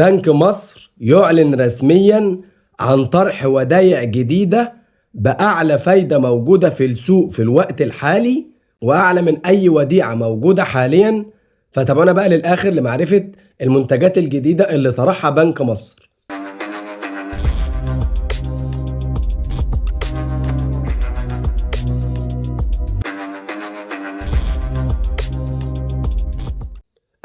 بنك مصر يعلن رسميا عن طرح ودائع جديدة بأعلى فايدة موجودة في السوق في الوقت الحالي وأعلى من أي وديعة موجودة حاليا. فتابعونا بقى للآخر لمعرفة المنتجات الجديدة اللي طرحها بنك مصر.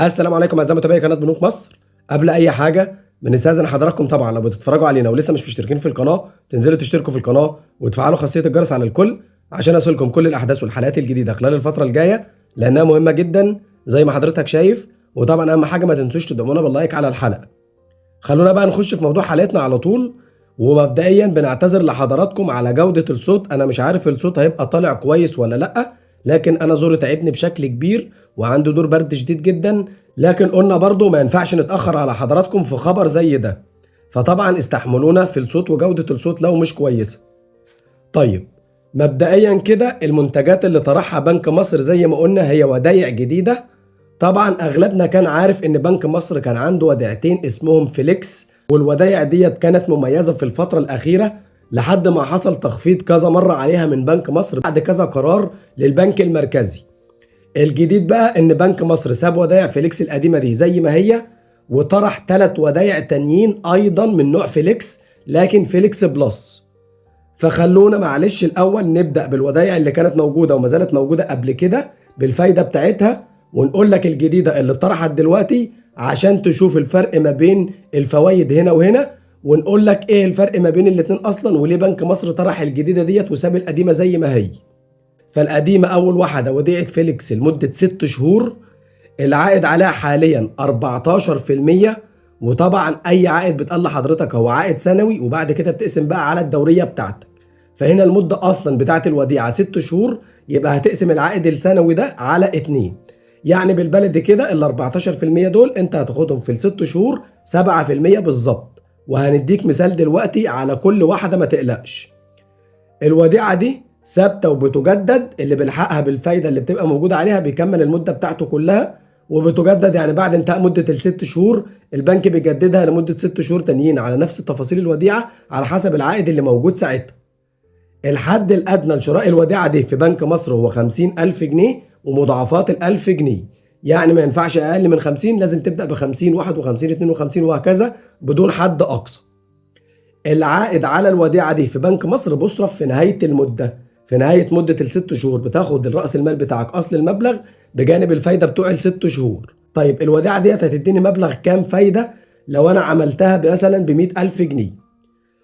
السلام عليكم اعزائي متابعي قناه بنوك مصر. قبل اي حاجه بنستاذن حضراتكم طبعا لو بتتفرجوا علينا ولسه مش مشتركين في القناه تنزلوا تشتركوا في القناه وتفعلوا خاصيه الجرس على الكل عشان اوصلكم كل الاحداث والحلقات الجديده خلال الفتره الجايه لانها مهمه جدا زي ما حضرتك شايف. وطبعا اهم حاجه ما تنسوش تدعمونا باللايك على الحلقه. خلونا بقى نخش في موضوع حلقتنا على طول. ومبدئيا بنعتذر لحضراتكم على جوده الصوت، انا مش عارف الصوت هيبقى طالع كويس ولا لا، لكن انا زوري تعبني بشكل كبير وعنده دور برد شديد جدا، لكن قلنا برضو ما ينفعش نتأخر على حضراتكم في خبر زي ده، فطبعا استحملونا في الصوت وجودة الصوت لو مش كويسة. طيب مبدئيا كده المنتجات اللي طرحها بنك مصر زي ما قلنا هي ودايع جديدة. طبعا اغلبنا كان عارف ان بنك مصر كان عنده وديعتين اسمهم فليكس، والودايع ديت كانت مميزة في الفترة الأخيرة لحد ما حصل تخفيض كذا مرة عليها من بنك مصر بعد كذا قرار للبنك المركزي. الجديد بقى ان بنك مصر ساب ودايع فليكس القديمه دي زي ما هي وطرح 3 ودايع تانيين ايضا من نوع فليكس لكن فليكس بلس. فخلونا معلش الاول نبدا بالودايع اللي كانت موجوده وما زالت موجوده قبل كده بالفايده بتاعتها، ونقول لك الجديده اللي طرحت دلوقتي عشان تشوف الفرق ما بين الفوائد هنا وهنا، ونقول لك ايه الفرق ما بين الاتنين اصلا وليه بنك مصر طرح الجديده ديت وساب القديمه زي ما هي. فالقديمة أول واحدة وديعة فيليكس لمدة 6 شهور، العائد عليها حاليا 14%. وطبعا أي عائد بتقل لحضرتك هو عائد سنوي وبعد كده بتقسم بقى على الدورية بتاعتك. فهنا المدة أصلا بتاعت الوديعة 6 شهور، يبقى هتقسم العائد السنوي ده على 2. يعني بالبلد كده ال 14% دول أنت هتاخدهم في ال6 شهور 7% بالظبط. وهنديك مثال دلوقتي على كل واحدة ما تقلقش. الوديعة دي ثابته وبتجدد، اللي بيلحقها بالفايده اللي بتبقى موجوده عليها بيكمل المده بتاعته كلها وبتجدد، يعني بعد انتهاء مده ال6 شهور البنك بيجددها لمده 6 شهور تانيين على نفس تفاصيل الوديعه على حسب العائد اللي موجود ساعتها. الحد الادنى لشراء الوديعه دي في بنك مصر هو 50,000 جنيه ومضاعفات ال1000 جنيه، يعني ما ينفعش اقل من 50، لازم تبدا ب 50 51 52 وهكذا بدون حد اقصى. العائد على الوديعه دي في بنك مصر بيصرف في نهايه المده، في نهايه مده ال6 شهور بتاخد الراس المال بتاعك اصل المبلغ بجانب الفايده بتوع ال6 شهور. طيب الوديعه ديت هتديني مبلغ كام فايده؟ لو انا عملتها مثلا ب 100,000 جنيه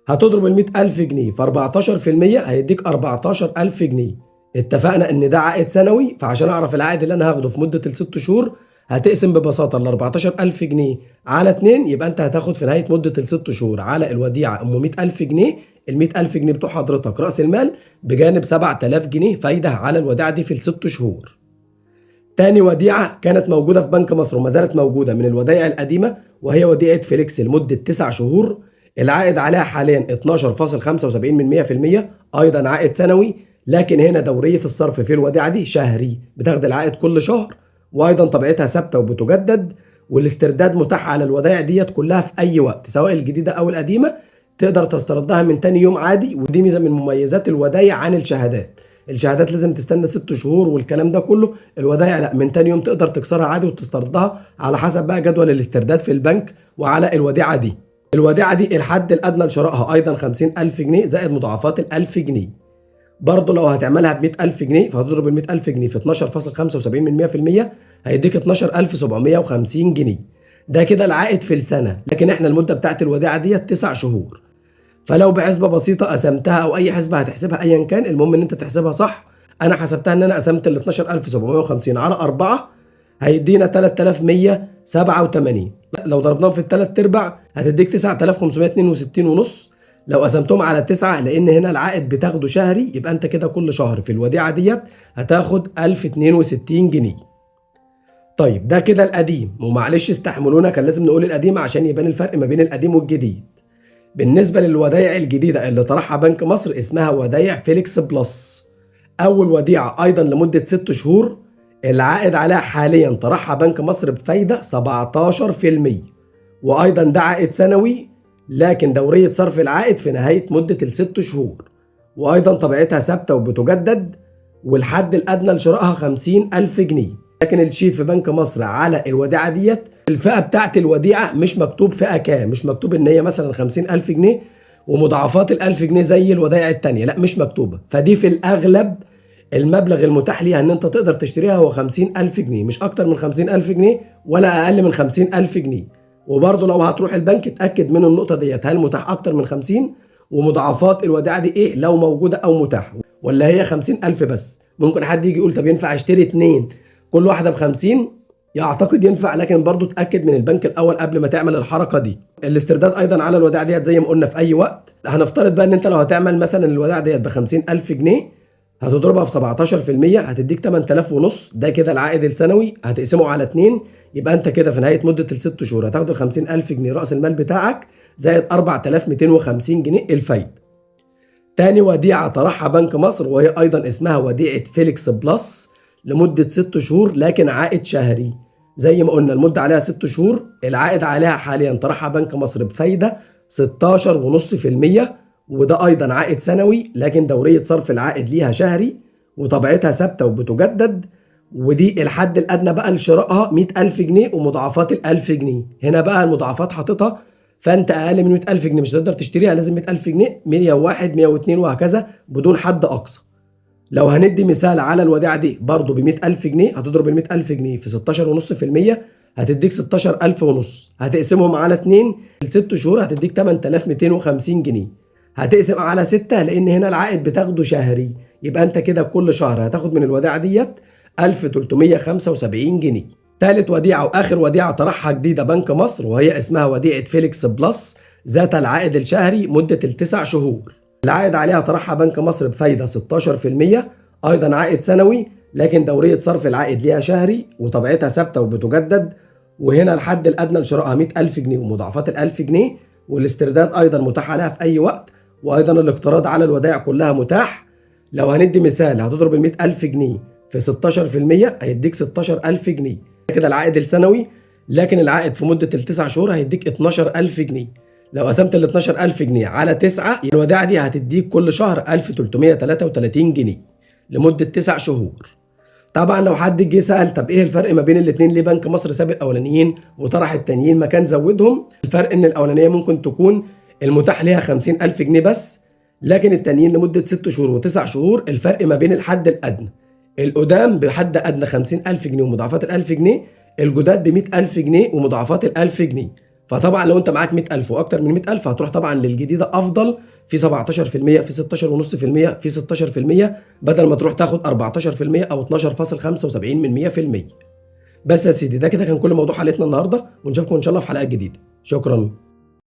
هتضرب ال 100,000 جنيه في 14% هيديك 14,000 جنيه. اتفقنا ان ده عائد سنوي، فعشان اعرف العائد اللي انا هاخده في مده ال6 شهور هتقسم ببساطه ال 14,000 جنيه على 2، يبقى انت هتاخد في نهايه مده ال6 شهور على الوديعه 100,000 جنيه. ال 100,000 جنيه بتوع حضرتك راس المال بجانب 7,000 جنيه فايده على الوديعه دي في ال6 شهور. تاني وديعه كانت موجوده في بنك مصر وما زالت موجوده من الودائع القديمه وهي وديعه فليكس لمده 9 شهور، العائد عليها حاليا 12.75%، ايضا عائد سنوي، لكن هنا دوريه الصرف في الوديعه دي شهري، بتاخد العائد كل شهر، وايضا طبيعتها ثابته وبتجدد، والاسترداد متاح على الودائع ديت كلها في اي وقت سواء الجديده او القديمه، تقدر تستردها من تاني يوم عادي. ودي ميزه من مميزات الودائع عن الشهادات. الشهادات لازم تستنى 6 شهور والكلام ده كله، الودائع لا، من تاني يوم تقدر تكسرها عادي وتستردها على حسب بقى جدول الاسترداد في البنك وعلى الوديعه دي. الوديعه دي الحد الادنى لشرائها ايضا 50,000 جنيه زائد مضاعفات ال1000 جنيه. برضه لو هتعملها ب 100,000 جنيه فهتضرب ال 100,000 جنيه في 12.75% هيديك 12,750 جنيه. ده كده العائد في السنه، لكن احنا المده بتاعت الوديعه ديت 9 شهور. فلو بحسبه بسيطه قسمتها او اي حسبه هتحسبها ايا كان، المهم ان انت تحسبها صح. انا حسبتها ان انا قسمت ال 12,750 على 4 هيدينا 3,187. لو ضربناهم في الثلاث ارباع هتديك 9,562 ونص. لو قسمتهم على 9 لان هنا العائد بتاخده شهري، يبقى انت كده كل شهر في الوديعه ديت هتاخد 1,062 جنيه. طيب ده كده القديم، ومعلش استحملونا كان لازم نقول القديم عشان يبان الفرق ما بين القديم والجديد. بالنسبه للودائع الجديده اللي طرحها بنك مصر اسمها ودائع فيليكس بلس. اول وديعه ايضا لمده 6 شهور، العائد عليها حاليا طرحها بنك مصر بفايده 17%، وايضا ده عائد سنوي، لكن دورية صرف العائد في نهاية مدة ال6 شهور، وايضا طبيعتها ثابتة وبتجدد، والحد الادنى لشرائها 50,000 جنيه. لكن الشيت في بنك مصر على الوديعة ديت، الفئة بتاعت الوديعة مش مكتوب فئة كام، مش مكتوب ان هي مثلا 50,000 جنيه ومضاعفات ال1000 جنيه زي الودائع التانية، لا مش مكتوبة. فدي في الاغلب المبلغ المتاح ليها ان انت تقدر تشتريها هو 50,000 جنيه، مش اكتر من 50,000 جنيه ولا اقل من 50,000 جنيه. وبرضه لو هتروح البنك اتاكد من النقطة ديت، هل متاح اكتر من 50، ومضاعفات الوديعة دي ايه لو موجودة او متاحة، ولا هي 50,000 بس. ممكن حد يجي يقول طب ينفع اشتري اتنين كل واحدة ب50؟ يعتقد ينفع، لكن برضه اتاكد من البنك الاول قبل ما تعمل الحركة دي. الاسترداد ايضا على الوديعة ديت زي ما قلنا في اي وقت. هنفترض بقى ان انت لو هتعمل مثلا الوديعة ديت ب50,000 جنيه، هتضربها في 17% هتديك 8,000 ونص. ده كده العائد السنوي، هتقسمه على 2، يبقى انت كده في نهايه مده ال6 شهور هتاخد ال 50,000 جنيه راس المال بتاعك زائد 4,250 جنيه الفايده. تاني وديعه طرحها بنك مصر، وهي ايضا اسمها وديعه فيليكس بلس لمده 6 شهور لكن عائد شهري. زي ما قلنا المده عليها 6 شهور، العائد عليها حاليا طرحها بنك مصر بفايده 16.5%، وده ايضا عائد سنوي، لكن دورية صرف العائد ليها شهري، وطبيعتها ثابتة وبتجدد. ودي الحد الادنى بقى لشرائها 100,000 جنيه ومضاعفات ال1000 جنيه. هنا بقى المضاعفات حاططها، فانت اقل من 100,000 جنيه مش هتقدر تشتريها، لازم 100,000 جنيه، 101 102 وهكذا بدون حد اقصى. لو هندي مثال على الوديعة دي برضه ب 100,000 جنيه، هتضرب ال 100,000 جنيه في 16.5%، هتديك 16,000 ونص. هتقسمهم على 2، ال6 شهور هتديك 8,250 جنيه. هتقسم على 6 لان هنا العائد بتاخده شهري، يبقى انت كده كل شهر هتاخد من الوديعة ديت 1,375 جنيه. تالت وديعة واخر وديعة طرحها جديدة بنك مصر، وهي اسمها وديعة فيليكس بلس ذات العائد الشهري مدة ال9 شهور. العائد عليها طرحها بنك مصر بفايدة 16%، ايضا عائد سنوي، لكن دورية صرف العائد ليها شهري، وطبيعتها ثابتة وبتجدد. وهنا الحد الادنى لشرائها 100,000 جنيه ومضاعفات ال1000 جنيه، والاسترداد ايضا متاح عليها في اي وقت، وايضا الاقتراض على الودائع كلها متاح. لو هندي مثال، هتضرب ال 100,000 جنيه في 16% هيديك 16,000 جنيه. كده العائد السنوي، لكن العائد في مدة ال9 شهور هيديك 12,000 جنيه. لو قسمت ال 12,000 جنيه على 9، الوديعة دي هتديك كل شهر 1,333 جنيه لمدة 9 شهور. طبعا لو حد جه سأل طب ايه الفرق ما بين الاتنين، ليه بنك مصر ساب الاولانيين وطرح التانيين مكان زودهم؟ الفرق ان الاولانية ممكن تكون المتاح ليها 50,000 جنيه بس، لكن التانيين لمدة 6 شهور و9 شهور. الفرق ما بين الحد الادنى، القدام بحد ادنى 50,000 جنيه ومضاعفات ال1000 جنيه، الجداد ب 100,000 جنيه ومضاعفات ال1000 جنيه. فطبعا لو انت معاك 100,000 واكتر من 100,000 هتروح طبعا للجديده افضل، في 17%، في 16.5%، في 16%، بدل ما تروح تاخد 14% او 12.75%. بس يا سيدي، ده كده كان كل موضوع حلقتنا النهارده، ونشوفكم ان شاء الله في حلقات جديده. شكرا.